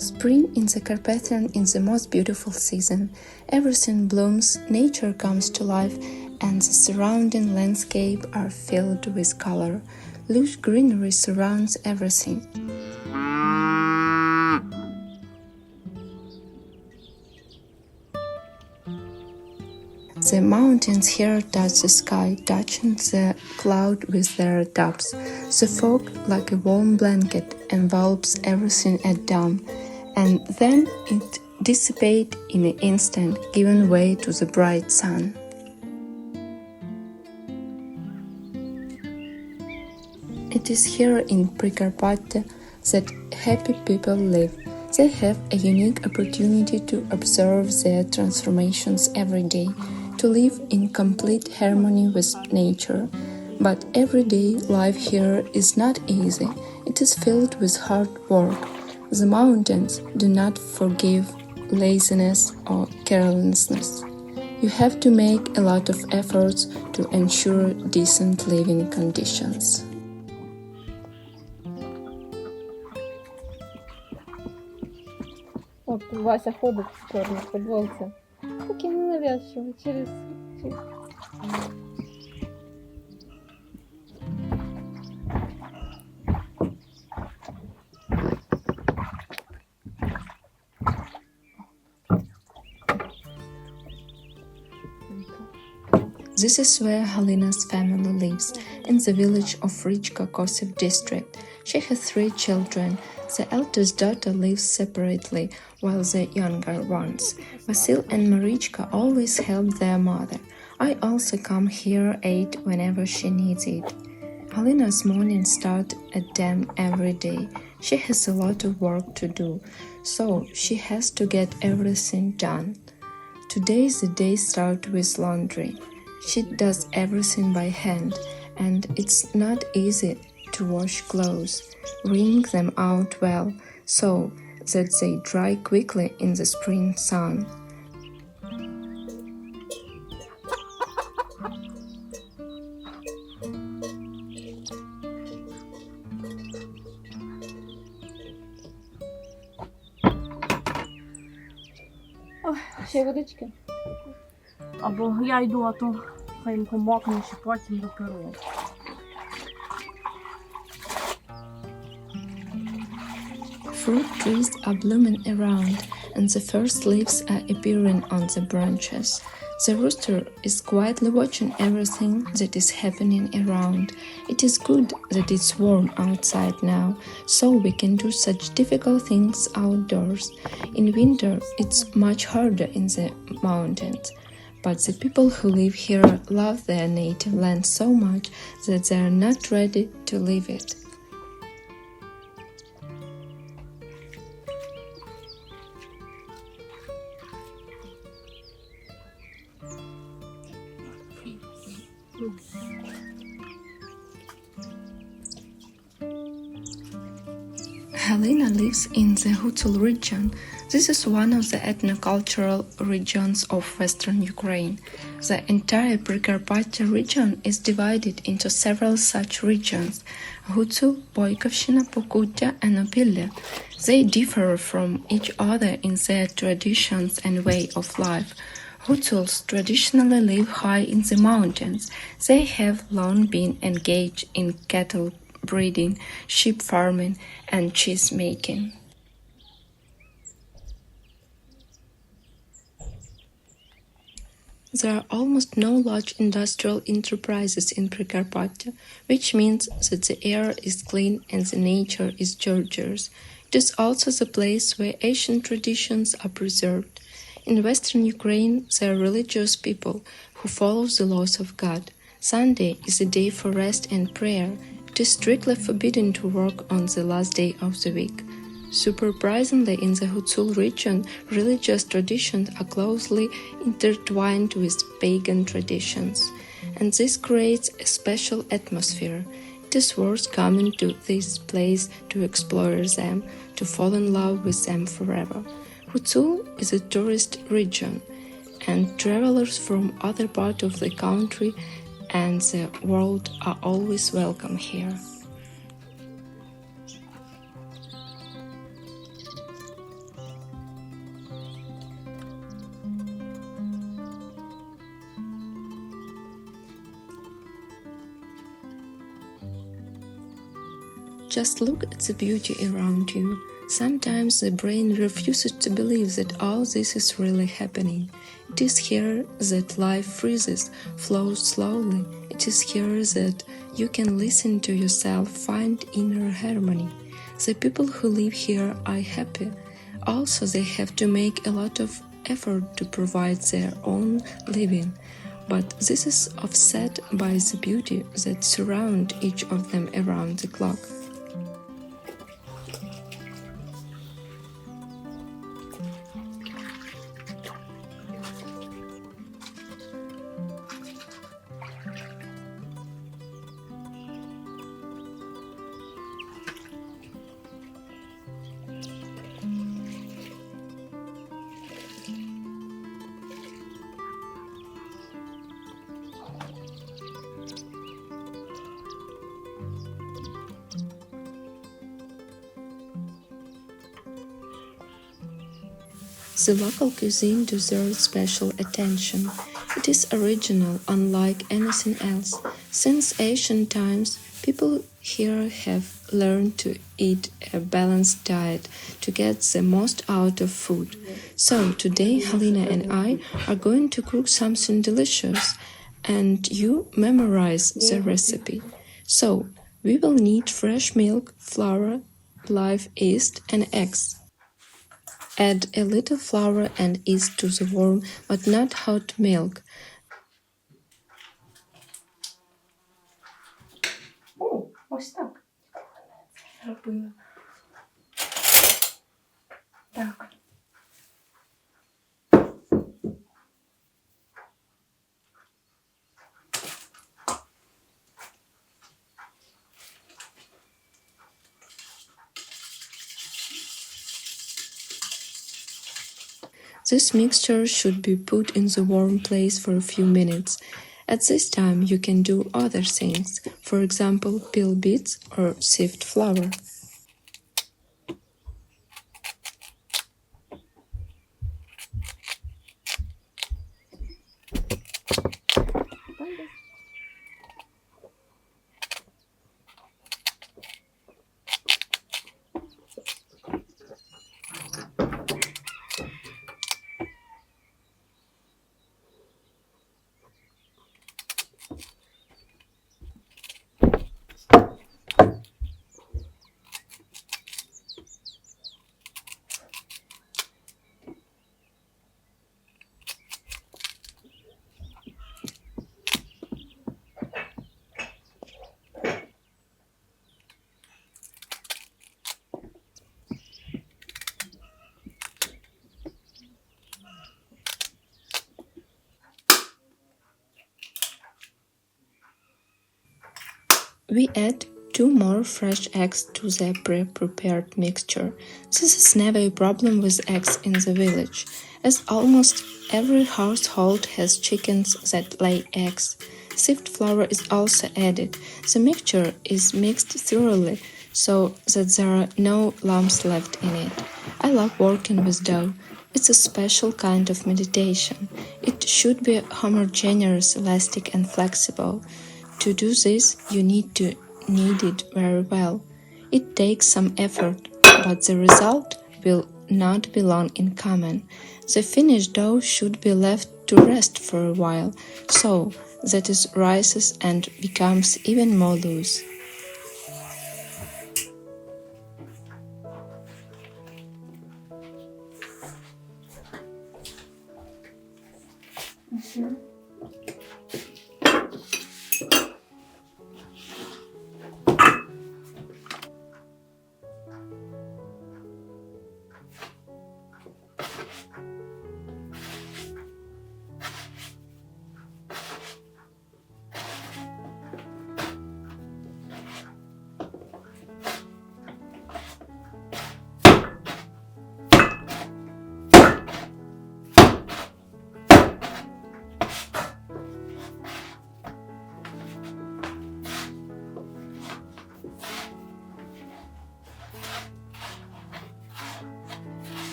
Spring in the Carpathian is the most beautiful season. Everything blooms, nature comes to life, and the surrounding landscape are filled with color. Lush greenery surrounds everything. The mountains here touch the sky, touching the cloud with their tops. The fog, like a warm blanket, envelops everything at dawn, and then it dissipates in an instant, giving way to the bright sun. It is here in Prikarpatia that happy people live. They have a unique opportunity to observe their transformations every day, to live in complete harmony with nature. But everyday life here is not easy. It is filled with hard work. The mountains do not forgive laziness or carelessness. You have to make a lot of efforts to ensure decent living conditions. Вот Вася ходит в черной футболке. Такие ненавязчивые через... This is where Halyna's family lives, in the village of Richka, Kosiv district. She has 3 children. The eldest daughter lives separately, while the younger ones, Vasyl and Richka, always help their mother. I also come here aid whenever she needs it. Halyna's mornings start at 10 every day. She has a lot of work to do, so she has to get everything done. Today the day starts with laundry. She does everything by hand, and it's not easy to wash clothes, wring them out well, so that they dry quickly in the spring sun. Ой, ще водички. Або я йду, а то хай їм помокне, ще потім доперу. Fruit trees are blooming around, and the first leaves are appearing on the branches. The rooster is quietly watching everything that is happening around. It is good that it's warm outside now, so we can do such difficult things outdoors. In winter, it's much harder in the mountains. But the people who live here love their native land so much that they are not ready to leave it. Halyna lives in the Hutsul region. This is one of the ethnocultural regions of western Ukraine. The entire Prikarpatia region is divided into several such regions: Hutsul, Boykovshchina, Pokutya, and Opilya. They differ from each other in their traditions and way of life. Hutsuls traditionally live high in the mountains. They have long been engaged in cattle breeding, sheep farming, and cheese making. There are almost no large industrial enterprises in Prikarpatia, which means that the air is clean and the nature is gorgeous. It is also the place where ancient traditions are preserved. In western Ukraine, there are religious people who follow the laws of God. Sunday is a day for rest and prayer. It is strictly forbidden to work on the last day of the week. Surprisingly, in the Hutsul region, religious traditions are closely intertwined with pagan traditions, and this creates a special atmosphere. It is worth coming to this place to explore them, to fall in love with them forever. Hutsul is a tourist region, and travelers from other parts of the country and the world are always welcome here. Just look at the beauty around you. Sometimes the brain refuses to believe that all this is really happening. It is here that life freezes, flows slowly. It is here that you can listen to yourself, find inner harmony. The people who live here are happy. Also, they have to make a lot of effort to provide their own living. But this is offset by the beauty that surrounds each of them around the clock. The local cuisine deserves special attention. It is original, unlike anything else. Since ancient times, people here have learned to eat a balanced diet to get the most out of food. So today, Halyna and I are going to cook something delicious, and you memorize the recipe. So, we will need fresh milk, flour, live yeast, and eggs. Add a little flour and yeast to the warm but not hot milk. Ось так. Робила. Так. This mixture should be put in the warm place for a few minutes. At this time you can do other things, for example peel beets or sift flour. We add 2 more fresh eggs to the pre-prepared mixture. This is never a problem with eggs in the village, as almost every household has chickens that lay eggs. Sift flour is also added. The mixture is mixed thoroughly so that there are no lumps left in it. I love working with dough. It's a special kind of meditation. It should be homogeneous, elastic and flexible. To do this, you need to knead it very well. It takes some effort, but the result will not be long in coming. The finished dough should be left to rest for a while, so that it rises and becomes even more loose.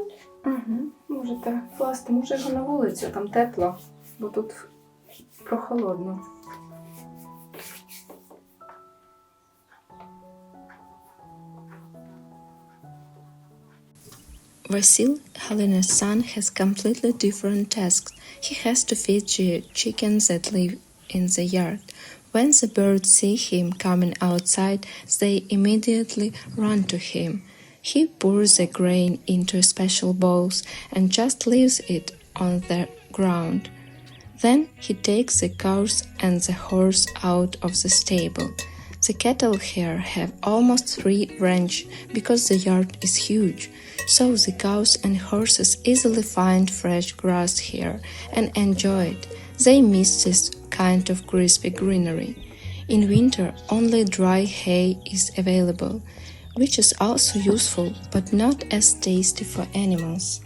хочеш? Можете класти, може його на вулицю, там тепло, бо тут прохолодно. Vasyl, Halyna's son, has completely different tasks. He has to feed the chickens that live in the yard. When the birds see him coming outside, they immediately run to him. He pours the grain into special bowls and just leaves it on the ground. Then he takes the cows and the horse out of the stable. The cattle here have almost free range because the yard is huge, so the cows and horses easily find fresh grass here and enjoy it. They miss this kind of crispy greenery. In winter, only dry hay is available, which is also useful but not as tasty for animals.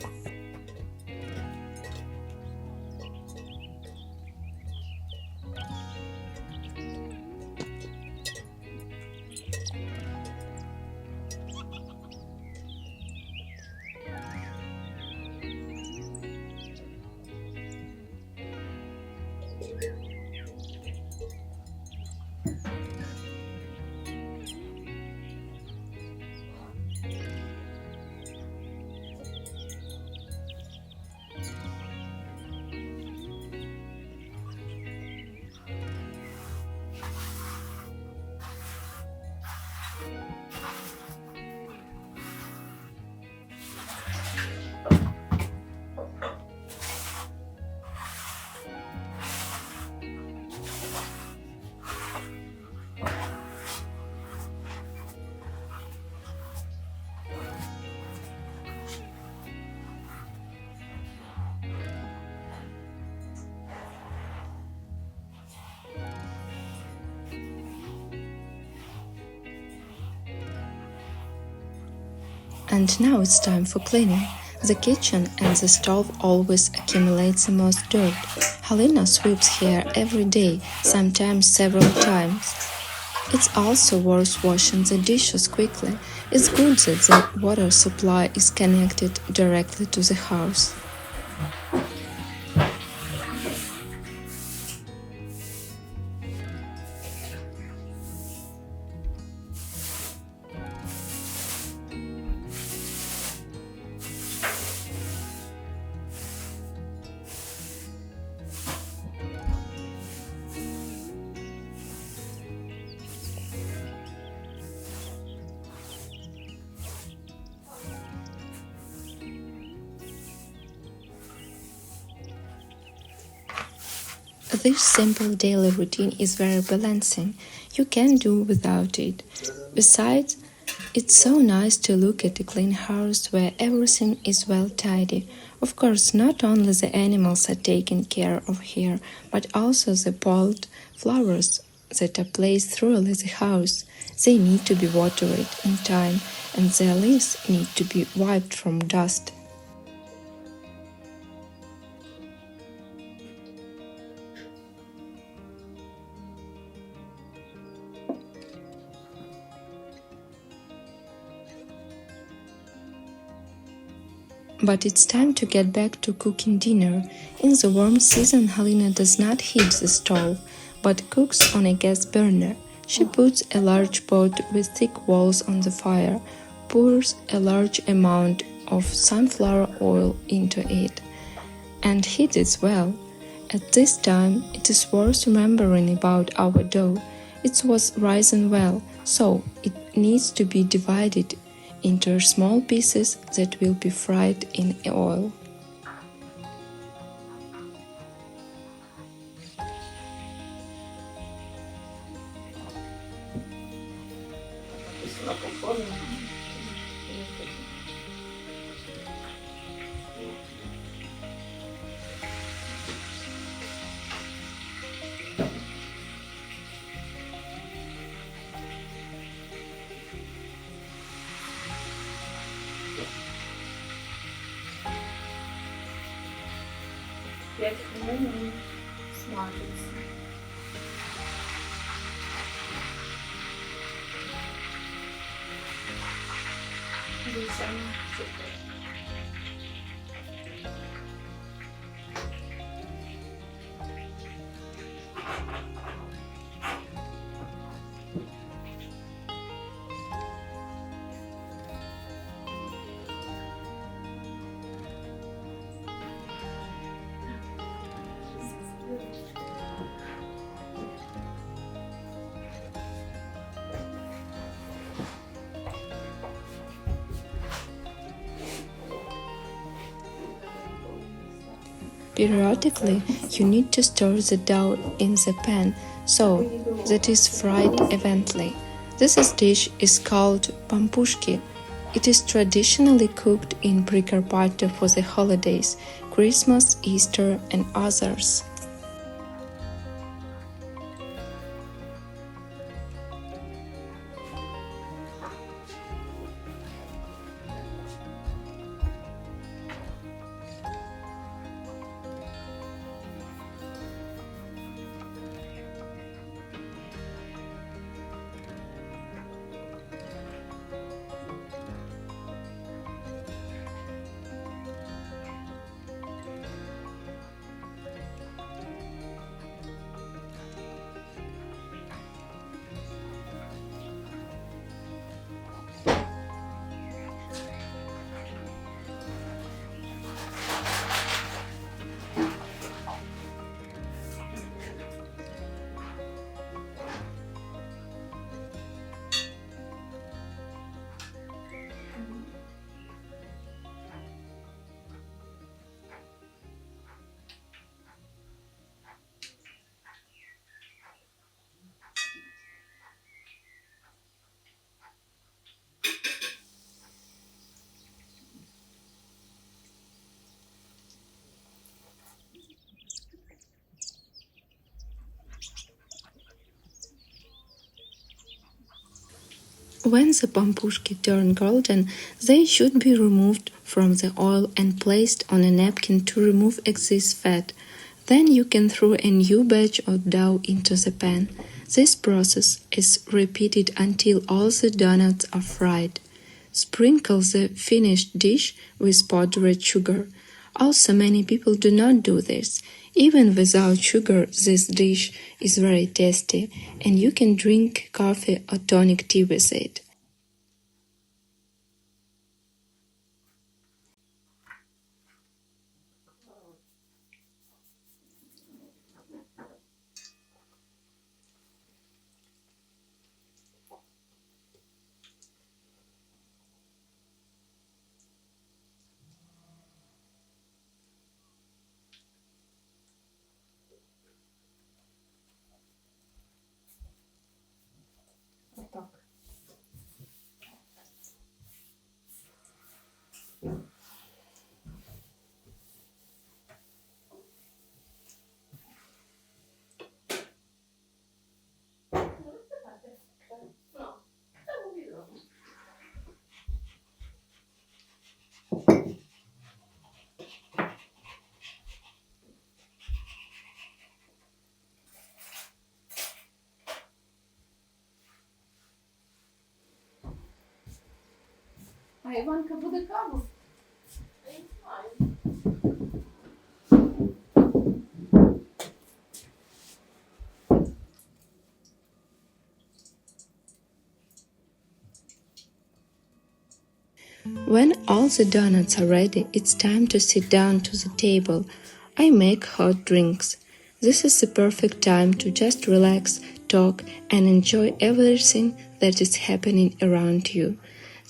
And now it's time for cleaning. The kitchen and the stove always accumulate the most dirt. Halyna sweeps here every day, sometimes several times. It's also worth washing the dishes quickly. It's good that the water supply is connected directly to the house. This simple daily routine is very balancing. You can do without it. Besides, it's so nice to look at a clean house where everything is well tidy. Of course, not only the animals are taken care of here, but also the potted flowers that are placed throughout the house. They need to be watered in time, and their leaves need to be wiped from dust. But it's time to get back to cooking dinner. In the warm season, Halyna does not heat the stove, but cooks on a gas burner. She puts a large pot with thick walls on the fire, pours a large amount of sunflower oil into it, and heats it well. At this time, it is worth remembering about our dough. It was rising well, so it needs to be divided into small pieces that will be fried in oil. П'ять хвилин смажиться. Дивіться, супер. Periodically, you need to stir the dough in the pan so that it is fried evenly. This dish is called pampushky. It is traditionally cooked in Prikарpattia for the holidays, Christmas, Easter, and others. When the pampushky turn golden, they should be removed from the oil and placed on a napkin to remove excess fat. Then you can throw a new batch of dough into the pan. This process is repeated until all the donuts are fried. Sprinkle the finished dish with powdered sugar. Also, many people do not do this. Even without sugar, this dish is very tasty, and you can drink coffee or tonic tea with it. Отак. А Іванка буде каву? Я не знаю. When all the donuts are ready, it's time to sit down to the table. I make hot drinks. This is the perfect time to just relax, talk, and enjoy everything that is happening around you.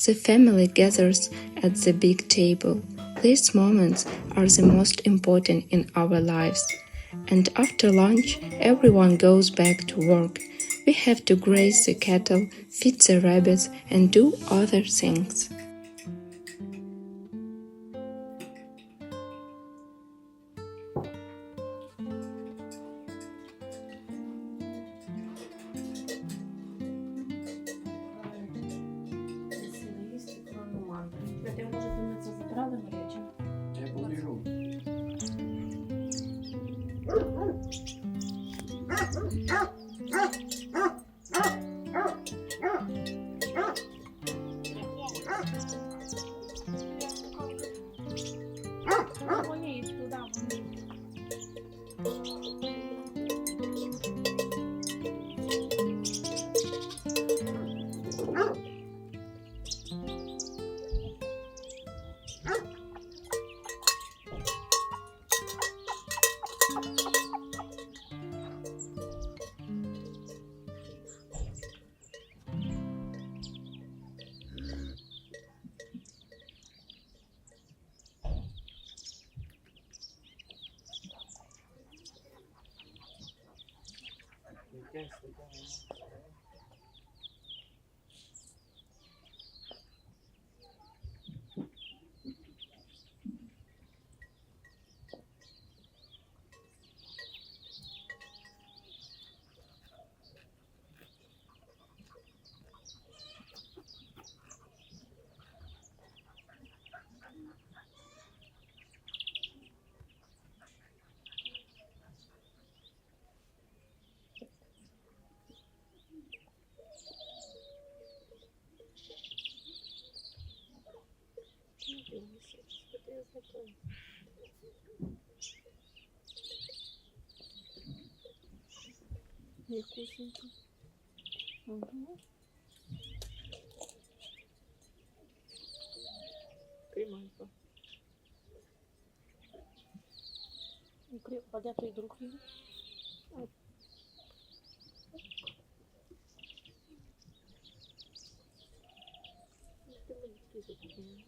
The family gathers at the big table. These moments are the most important in our lives. And after lunch, everyone goes back to work. We have to graze the cattle, feed the rabbits, and do other things. Ти може ти це забрали гаряче? Я побіжу. Воніть туди, воніть. Якусенько. Угу. Приймайка. А де той друг його? Ти мені